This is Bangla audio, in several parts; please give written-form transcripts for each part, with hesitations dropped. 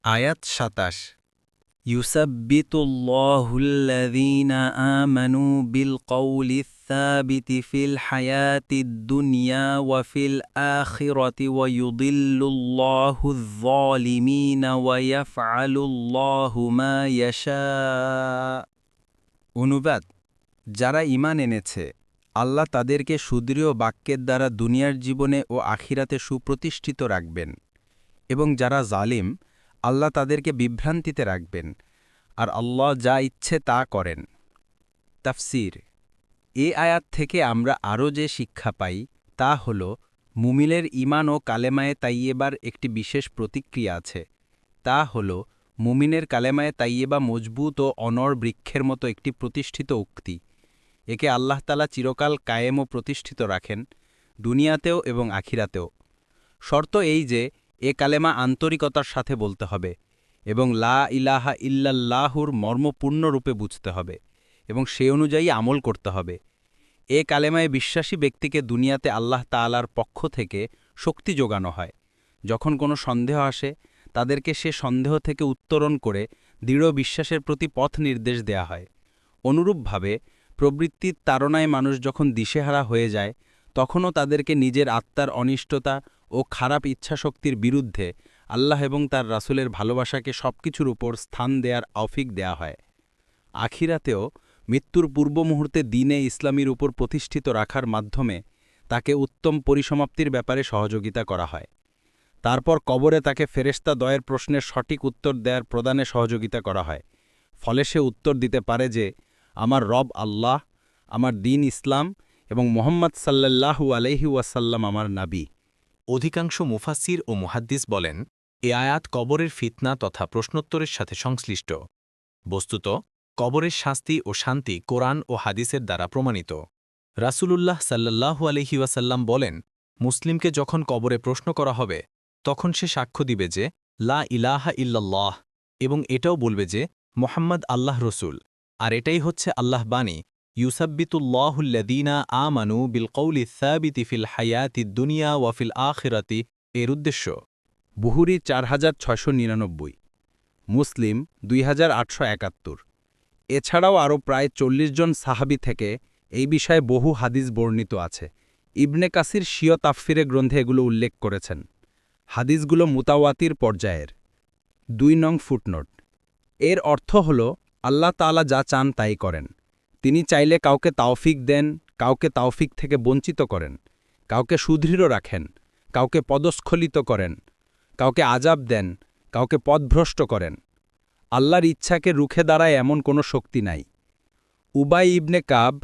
আয়াত ২৭। ইউসাব্বিতুল্লাহুল্লাযীনা আমানু বিল কওলিস সাবিতি ফিল হায়াতিদ দুনিয়া ওয়া ফিল আখিরাতি ওয়া ইউদিল্লুল্লাহুয যালিমিনা ওয়া ইয়াফআলুল্লাহু মা ইয়াশা। অনুবাদ: যারা ঈমান এনেছে, আল্লাহ তাদেরকে সুদৃঢ় বাক্যের দ্বারা দুনিয়ার জীবনে ও আখিরাতে সুপ্রতিষ্ঠিত রাখবেন, এবং যারা জালিম, আল্লাহ তাদেরকে বিভ্রান্তিতে রাখবেন, আর আল্লাহ যা ইচ্ছে তা করেন। তাফসীর: এ আয়াত থেকে আমরা আরও যে শিক্ষা পাই তা হল, মুমিনের ঈমান ও কালেমায়ে তাইয়্যেবার একটি বিশেষ প্রতিক্রিয়া আছে। তা হল, মুমিনের কালেমায়ে তাইয়্যেবা মজবুত ও অনড় বৃক্ষের মতো একটি প্রতিষ্ঠিত উক্তি। একে আল্লাহ তাআলা চিরকাল কায়েম ও প্রতিষ্ঠিত রাখেন, দুনিয়াতেও এবং আখিরাতেও। শর্ত এই যে, এ কালেমা আন্তরিকতার সাথে বলতে হবে, এবং লা ইলাহা ইল্লাল্লাহুর মর্ম পূর্ণরূপে বুঝতে হবে, এবং সে অনুযায়ী আমল করতে হবে। এ কালেমায় বিশ্বাসী ব্যক্তিকে দুনিয়াতে আল্লাহ তাআলার পক্ষ থেকে শক্তি যোগানো হয়। যখন কোনো সন্দেহ আসে, তাদেরকে সে সন্দেহ থেকে উত্তরণ করে দৃঢ় বিশ্বাসের প্রতি পথ নির্দেশ দেয়া হয়। অনুরূপভাবে, প্রবৃত্তির তাড়নায় মানুষ যখন দিশেহারা হয়ে যায়, তখনও তাদেরকে নিজের আত্মার অনিষ্টতা ও খারাপ ইচ্ছাশক্তির বিরুদ্ধে আল্লাহ এবং তার রাসূলের ভালোবাসাকে সবকিছুর উপর স্থান দেয়ার তৌফিক দেয়া হয়। আখিরাতেও মৃত্যুর পূর্ব মুহূর্তে দ্বীনে ইসলামীর উপর প্রতিষ্ঠিত রাখার মাধ্যমে তাকে উত্তম পরিসমাপ্তির ব্যাপারে সহযোগিতা করা হয়। তারপর কবরে তাকে ফেরেশতা দ্বয়ের প্রশ্নের সঠিক উত্তর দেয়ার প্রদানে সহযোগিতা করা হয়। ফলে সে উত্তর দিতে পারে যে, আমার রব আল্লাহ, আমার দ্বীন ইসলাম এবং মুহাম্মদ সাল্লাল্লাহু আলাইহি ওয়াসাল্লাম আমার নাবী। অধিকাংশ মুফাসসির ও মুহাদ্দিস বলেন, এ আয়াত কবরের ফিতনা তথা প্রশ্নোত্তরের সাথে সংশ্লিষ্ট। বস্তুত, কবরের শাস্তি ও শান্তি কোরআন ও হাদিসের দ্বারা প্রমাণিত। রাসূলুল্লাহ সাল্লাল্লাহু আলাইহি ওয়াসাল্লাম বলেন, মুসলিমকে যখন কবরে প্রশ্ন করা হবে, তখন সে সাক্ষ্য দিবে যে লা ইলাহা ইল্লাল্লাহ, এবং এটাও বলবে যে মুহাম্মদ আল্লাহ রসুল। আর এটাই হচ্ছে আল্লাহ বাণী, ইউসাব্বিতুল্লাহুল্লাযীনা আমানু বিল কওলিস সাবিতি ফিল হায়াতিদ দুনিয়া ওয়া ফিল আখিরাতি, এর উদ্দেশ্য। বুহুরী 4699, মুসলিম 2871। এছাড়াও আরও প্রায় 40 জন সাহাবী থেকে এই বিষয়ে বহু হাদিস বর্ণিত আছে। ইবনে কাসির স্বীয় তাফসীরে গ্রন্থে এগুলো উল্লেখ করেছেন। হাদিসগুলো মুতাওয়াতির পর্যায়ের। 2 নং ফুটনোট। এর অর্থ হল, আল্লাহ তাআলা যা চান তাই করেন। তিনি চাইলে কাউকে তাওফিক দেন, কাউকে তাওফিক থেকে বঞ্চিত করেন, কাউকে সুদৃঢ় রাখেন, কাউকে পদস্খলিত করেন, কাউকে আযাব দেন, কাউকে পথভ্রষ্ট করেন। আল্লাহর ইচ্ছাকে রুখে দাঁড়ায় এমন কোনো শক্তি নাই। উবাই ইবনে কাব,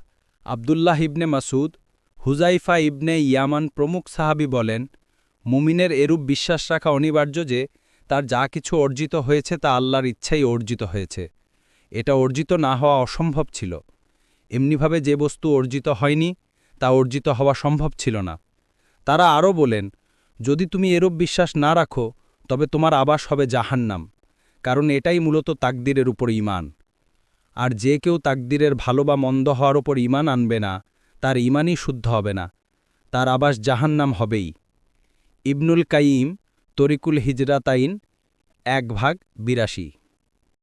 আবদুল্লাহ ইবনে মাসুদ, হুজাইফা ইবনে ইয়ামান প্রমুখ সাহাবী বলেন, মুমিনের এরূপ বিশ্বাস রাখা অনিবার্য যে তার যা কিছু অর্জিত হয়েছে তা আল্লাহর ইচ্ছাই অর্জিত হয়েছে। এটা অর্জিত না হওয়া অসম্ভব ছিল। এমনিভাবে যে বস্তু অর্জিত হয়নি তা অর্জিত হওয়া সম্ভব ছিল না। তারা আরও বলেন, যদি তুমি এরূপ বিশ্বাস না রাখো, তবে তোমার আবাস হবে জাহান্নাম, কারণ এটাই মূলত তাকদীরের উপর ঈমান। আর যে কেউ তাকদীরের ভালো বা মন্দ হওয়ার ওপর ঈমান আনবে না, তার ঈমানই শুদ্ধ হবে না, তার আবাস জাহান্নাম হবেই। ইবনুল কাইয়িম, তরিকুল হিজরাতাইন, 1/82।